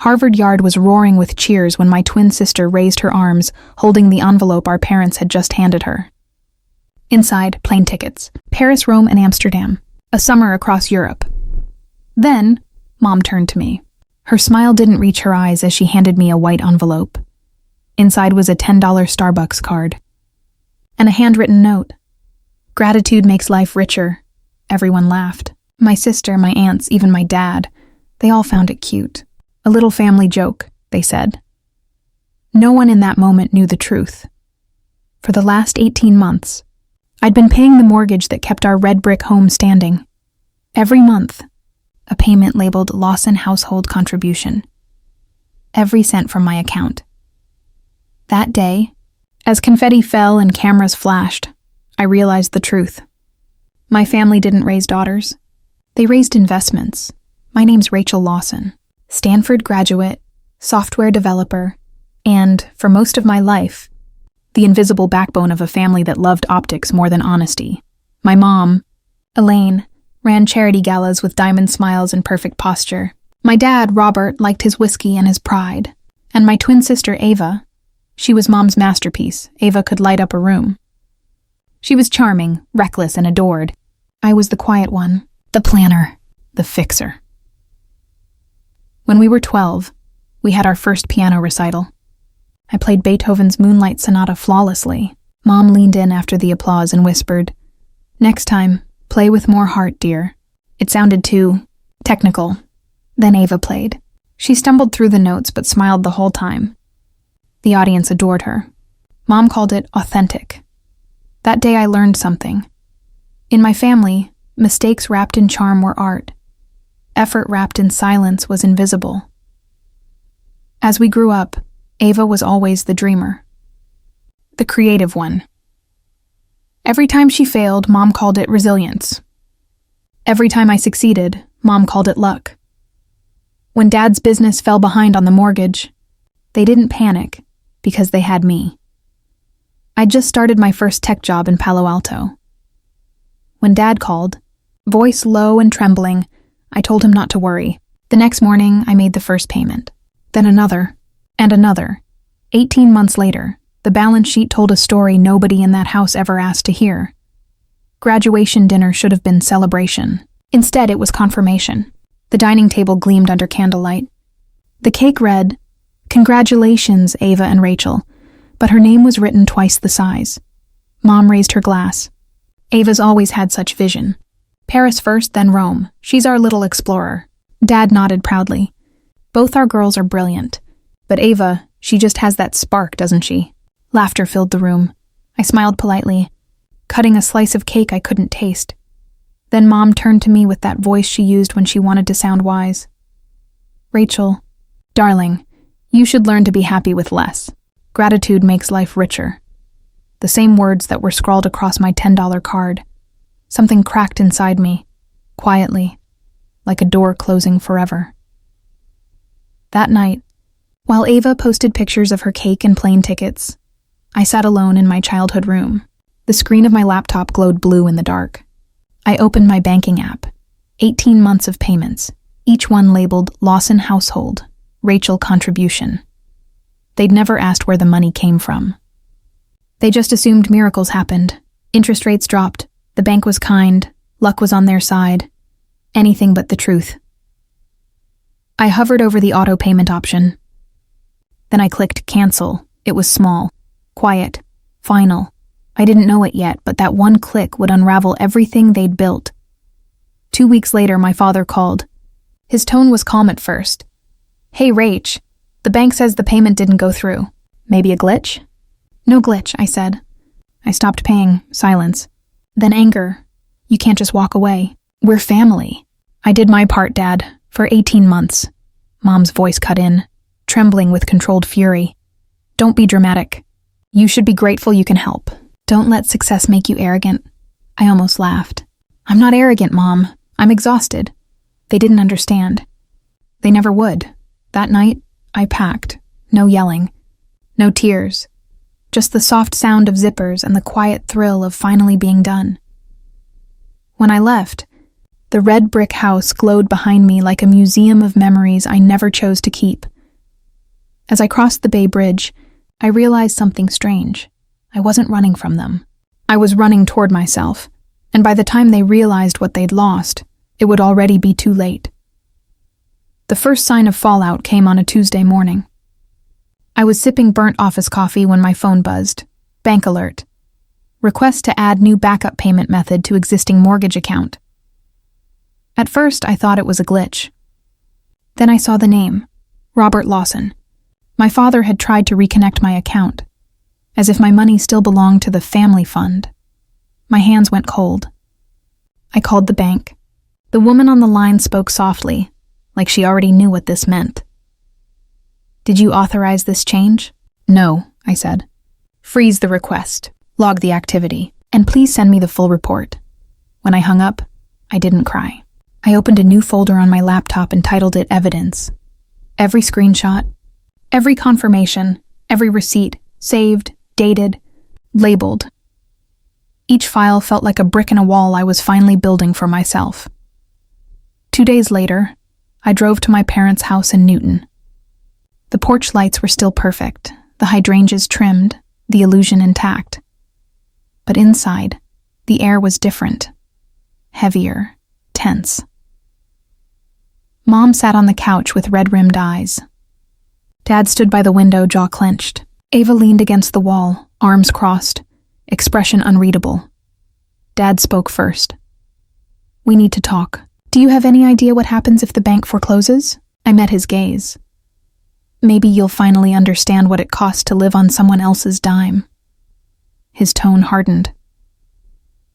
Harvard Yard was roaring with cheers when my twin sister raised her arms, holding the envelope our parents had just handed her. Inside, plane tickets. Paris, Rome, and Amsterdam. A summer across Europe. Then, Mom turned to me. Her smile didn't reach her eyes as she handed me a white envelope. Inside was a $10 Starbucks card. And a handwritten note. Gratitude makes life richer. Everyone laughed. My sister, my aunts, even my dad. They all found it cute. A little family joke, they said. No one in that moment knew the truth. For the last 18 months, I'd been paying the mortgage that kept our red brick home standing. Every month, a payment labeled Lawson household contribution. Every cent from my account. That day, as confetti fell and cameras flashed, I realized the truth. My family didn't raise daughters. They raised investments. My name's Rachel Lawson, Stanford graduate, software developer, and, for most of my life, the invisible backbone of a family that loved optics more than honesty. My mom, Elaine, ran charity galas with diamond smiles and perfect posture. My dad, Robert, liked his whiskey and his pride. And my twin sister, Ava, she was Mom's masterpiece. Ava could light up a room. She was charming, reckless, and adored. I was the quiet one, the planner, the fixer. When we were 12, we had our first piano recital. I played Beethoven's Moonlight Sonata flawlessly. Mom leaned in after the applause and whispered, "Next time, play with more heart, dear." It sounded too technical. Then Ava played. She stumbled through the notes but smiled the whole time. The audience adored her. Mom called it authentic. That day I learned something. In my family, mistakes wrapped in charm were art. Effort wrapped in silence was invisible. As we grew up, Ava was always the dreamer. The creative one. Every time she failed, Mom called it resilience. Every time I succeeded, Mom called it luck. When Dad's business fell behind on the mortgage, they didn't panic because they had me. I'd just started my first tech job in Palo Alto. When Dad called, voice low and trembling, I told him not to worry. The next morning, I made the first payment. Then another, and another. 18 months later, the balance sheet told a story nobody in that house ever asked to hear. Graduation dinner should have been celebration. Instead, it was confirmation. The dining table gleamed under candlelight. The cake read, "Congratulations, Ava and Rachel," but her name was written twice the size. Mom raised her glass. Ava's always had such vision. Paris first, then Rome. She's our little explorer. Dad nodded proudly. Both our girls are brilliant. But Ava, she just has that spark, doesn't she? Laughter filled the room. I smiled politely, cutting a slice of cake I couldn't taste. Then Mom turned to me with that voice she used when she wanted to sound wise. "Rachel, darling, you should learn to be happy with less. Gratitude makes life richer." The same words that were scrawled across my $10 card. Something cracked inside me, quietly, like a door closing forever. That night, while Ava posted pictures of her cake and plane tickets, I sat alone in my childhood room. The screen of my laptop glowed blue in the dark. I opened my banking app. 18 months of payments, each one labeled Lawson Household, Rachel Contribution. They'd never asked where the money came from. They just assumed miracles happened. Interest rates dropped. The bank was kind. Luck was on their side. Anything but the truth. I hovered over the auto payment option. Then I clicked cancel. It was small, quiet, final. I didn't know it yet, but that one click would unravel everything they'd built. 2 weeks later, my father called. His tone was calm at first. "Hey, Rach, the bank says the payment didn't go through. Maybe a glitch?" "No glitch," I said. I stopped paying. Silence. Then anger. "You can't just walk away. We're family." "I did my part, Dad, for 18 months. Mom's voice cut in, trembling with controlled fury. "Don't be dramatic. You should be grateful you can help. Don't let success make you arrogant." I almost laughed. "I'm not arrogant, Mom. I'm exhausted." They didn't understand. They never would. That night, I packed. No yelling. No tears. Just the soft sound of zippers and the quiet thrill of finally being done. When I left, the red brick house glowed behind me like a museum of memories I never chose to keep. As I crossed the Bay Bridge, I realized something strange. I wasn't running from them. I was running toward myself, and by the time they realized what they'd lost, it would already be too late. The first sign of fallout came on a Tuesday morning. I was sipping burnt office coffee when my phone buzzed. Bank alert. Request to add new backup payment method to existing mortgage account. At first, I thought it was a glitch. Then I saw the name, Robert Lawson. My father had tried to reconnect my account, as if my money still belonged to the family fund. My hands went cold. I called the bank. The woman on the line spoke softly, like she already knew what this meant. Did you authorize this change? No, I said. Freeze the request, log the activity, and please send me the full report. When I hung up, I didn't cry. I opened a new folder on my laptop and titled it Evidence. Every screenshot, every confirmation, every receipt, saved, dated, labeled. Each file felt like a brick in a wall I was finally building for myself. 2 days later, I drove to my parents' house in Newton. The porch lights were still perfect, the hydrangeas trimmed, the illusion intact. But inside, the air was different. Heavier, tense. Mom sat on the couch with red-rimmed eyes. Dad stood by the window, jaw clenched. Ava leaned against the wall, arms crossed, expression unreadable. Dad spoke first. We need to talk. Do you have any idea what happens if the bank forecloses? I met his gaze. Maybe you'll finally understand what it costs to live on someone else's dime. His tone hardened.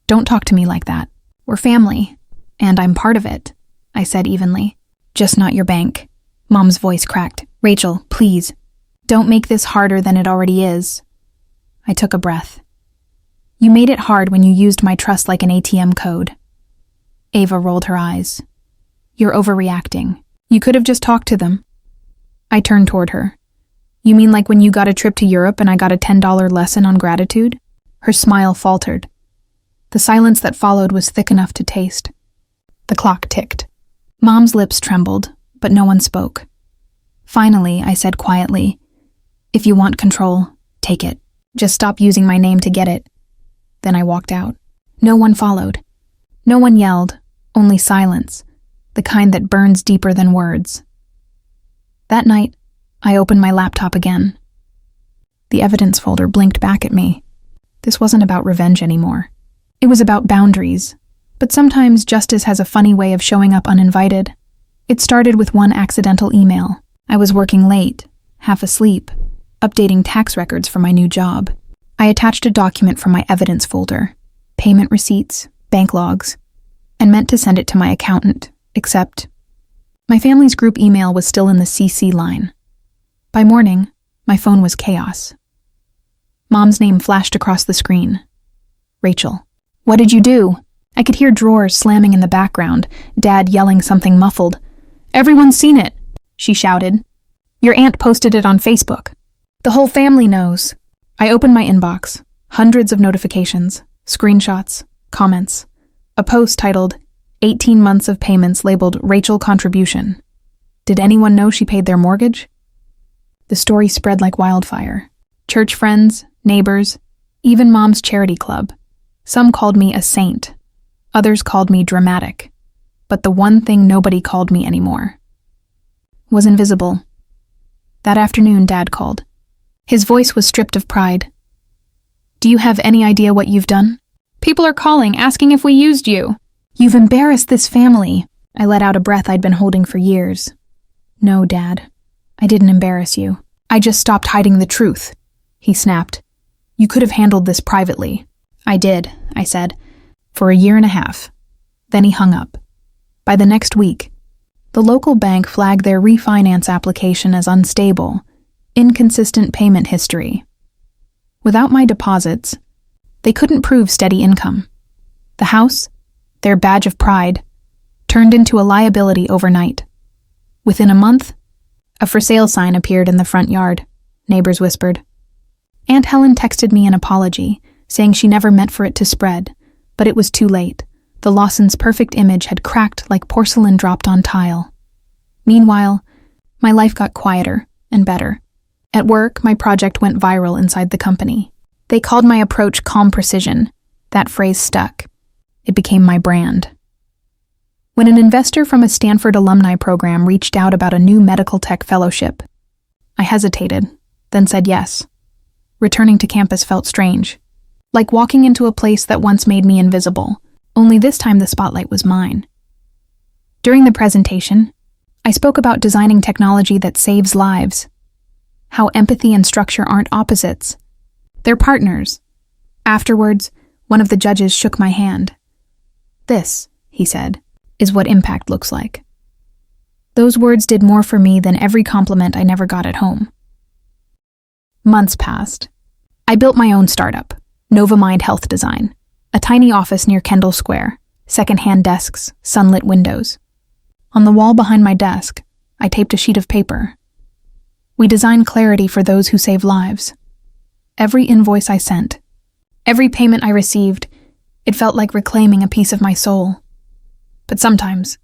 Don't talk to me like that. We're family, and I'm part of it, I said evenly. Just not your bank. Mom's voice cracked. Rachel, please. Don't make this harder than it already is. I took a breath. You made it hard when you used my trust like an ATM code. Ava rolled her eyes. You're overreacting. You could have just talked to them. I turned toward her. You mean like when you got a trip to Europe and I got a $10 lesson on gratitude? Her smile faltered. The silence that followed was thick enough to taste. The clock ticked. Mom's lips trembled, but no one spoke. Finally, I said quietly, if you want control, take it. Just stop using my name to get it. Then I walked out. No one followed. No one yelled, only silence, the kind that burns deeper than words. That night, I opened my laptop again. The evidence folder blinked back at me. This wasn't about revenge anymore. It was about boundaries, but sometimes justice has a funny way of showing up uninvited. It started with one accidental email. I was working late, half asleep, updating tax records for my new job. I attached a document from my evidence folder, payment receipts, bank logs, and meant to send it to my accountant, except my family's group email was still in the CC line. By morning, my phone was chaos. Mom's name flashed across the screen. Rachel. What did you do? I could hear drawers slamming in the background, Dad yelling something muffled. Everyone's seen it, she shouted. Your aunt posted it on Facebook. The whole family knows. I opened my inbox. Hundreds of notifications, screenshots, comments. A post titled, 18 months of payments labeled Rachel Contribution. Did anyone know she paid their mortgage? The story spread like wildfire. Church friends, neighbors, even Mom's charity club. Some called me a saint. Others called me dramatic. But the one thing nobody called me anymore was invisible. That afternoon, Dad called. His voice was stripped of pride. Do you have any idea what you've done? People are calling, asking if we used you. You've embarrassed this family. I let out a breath I'd been holding for years. No, Dad. I didn't embarrass you. I just stopped hiding the truth. He snapped. You could have handled this privately. I did, I said, for 1.5 years. Then he hung up. By the next week, the local bank flagged their refinance application as unstable, inconsistent payment history. Without my deposits, they couldn't prove steady income. The house, their badge of pride, turned into a liability overnight. Within a month, a for sale sign appeared in the front yard, neighbors whispered. Aunt Helen texted me an apology, saying she never meant for it to spread, but it was too late. The Lawsons' perfect image had cracked like porcelain dropped on tile. Meanwhile, my life got quieter and better. At work, my project went viral inside the company. They called my approach calm precision. That phrase stuck. It became my brand. When an investor from a Stanford alumni program reached out about a new medical tech fellowship, I hesitated, then said yes. Returning to campus felt strange, like walking into a place that once made me invisible, only this time the spotlight was mine. During the presentation, I spoke about designing technology that saves lives, how empathy and structure aren't opposites. They're partners. Afterwards, one of the judges shook my hand. "This," he said, "is what impact looks like." Those words did more for me than every compliment I never got at home. Months passed. I built my own startup, Novamind Health Design, a tiny office near Kendall Square, second-hand desks, sunlit windows. On the wall behind my desk, I taped a sheet of paper. We design clarity for those who save lives. Every invoice I sent, every payment I received, it felt like reclaiming a piece of my soul. But sometimes,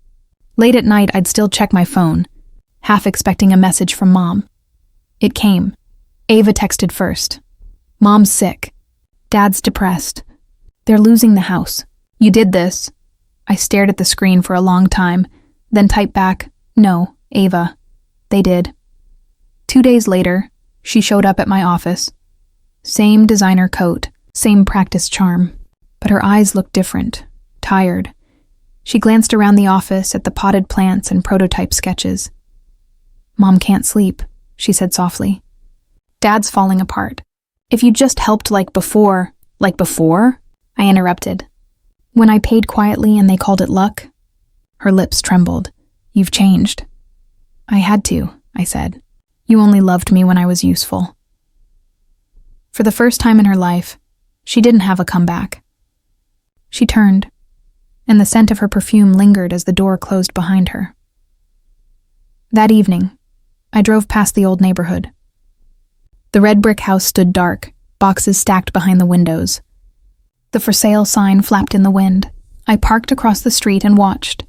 late at night, I'd still check my phone, half expecting a message from Mom. It came. Ava texted first. "Mom's sick. Dad's depressed. They're losing the house. You did this." I stared at the screen for a long time, then typed back, "No, Ava. They did." 2 days later, she showed up at my office. Same designer coat, same practice charm, but her eyes looked different, tired. She glanced around the office at the potted plants and prototype sketches. "Mom can't sleep," she said softly. "Dad's falling apart. If you just helped like before," I interrupted. "When I paid quietly and they called it luck?" Her lips trembled. "You've changed." "I had to," I said. "You only loved me when I was useful." For the first time in her life, she didn't have a comeback. She turned, and the scent of her perfume lingered as the door closed behind her. That evening, I drove past the old neighborhood. The red brick house stood dark, boxes stacked behind the windows. The for sale sign flapped in the wind. I parked across the street and watched.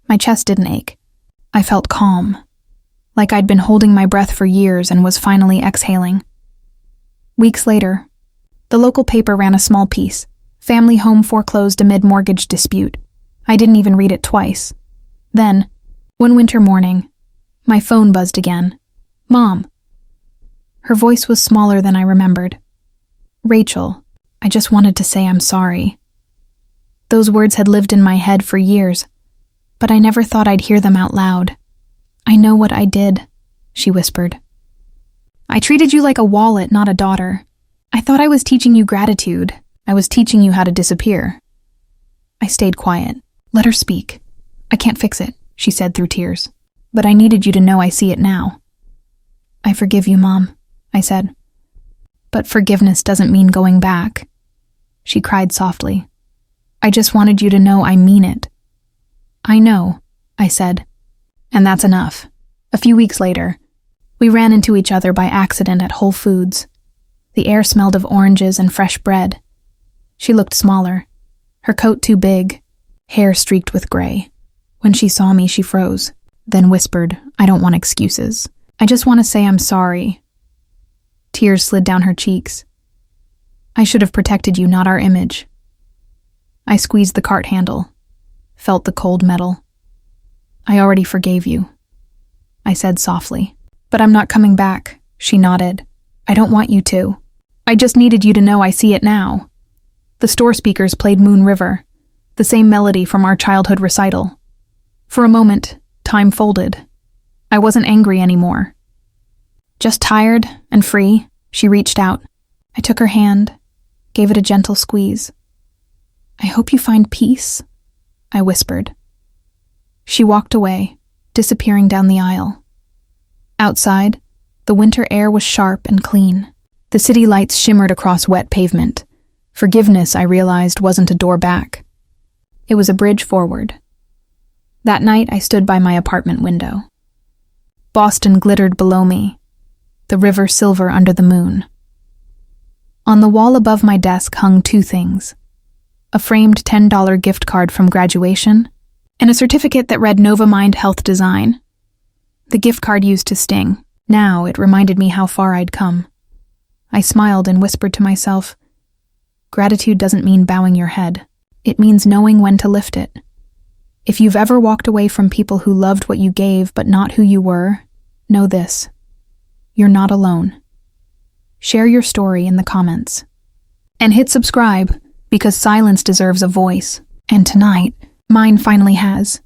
My chest didn't ache. I felt calm, like I'd been holding my breath for years and was finally exhaling. Weeks later, the local paper ran a small piece. Family home foreclosed amid mortgage dispute. I didn't even read it twice. Then, one winter morning, my phone buzzed again. "Mom." Her voice was smaller than I remembered. "Rachel, I just wanted to say I'm sorry." Those words had lived in my head for years, but I never thought I'd hear them out loud. "I know what I did," she whispered. "I treated you like a wallet, not a daughter. I thought I was teaching you gratitude. I was teaching you how to disappear." I stayed quiet. "Let her speak. I can't fix it," she said through tears. "But I needed you to know I see it now." "I forgive you, Mom," I said. "But forgiveness doesn't mean going back." She cried softly. "I just wanted you to know I mean it." "I know," I said. "And that's enough." A few weeks later, we ran into each other by accident at Whole Foods. The air smelled of oranges and fresh bread. She looked smaller, her coat too big, hair streaked with gray. When she saw me, she froze, then whispered, "I don't want excuses. I just want to say I'm sorry." Tears slid down her cheeks. "I should have protected you, not our image." I squeezed the cart handle, felt the cold metal. "I already forgave you," I said softly. "But I'm not coming back," she nodded. "I don't want you to. I just needed you to know I see it now." The store speakers played Moon River, the same melody from our childhood recital. For a moment, time folded. I wasn't angry anymore. Just tired and free, she reached out. I took her hand, gave it a gentle squeeze. "I hope you find peace," I whispered. She walked away, disappearing down the aisle. Outside, the winter air was sharp and clean. The city lights shimmered across wet pavement. Forgiveness, I realized, wasn't a door back. It was a bridge forward. That night, I stood by my apartment window. Boston glittered below me, the river silver under the moon. On the wall above my desk hung two things: a framed $10 gift card from graduation and a certificate that read Novamind Health Design. The gift card used to sting. Now it reminded me how far I'd come. I smiled and whispered to myself, gratitude doesn't mean bowing your head. It means knowing when to lift it. If you've ever walked away from people who loved what you gave but not who you were, know this: you're not alone. Share your story in the comments. And hit subscribe, because silence deserves a voice. And tonight, mine finally has.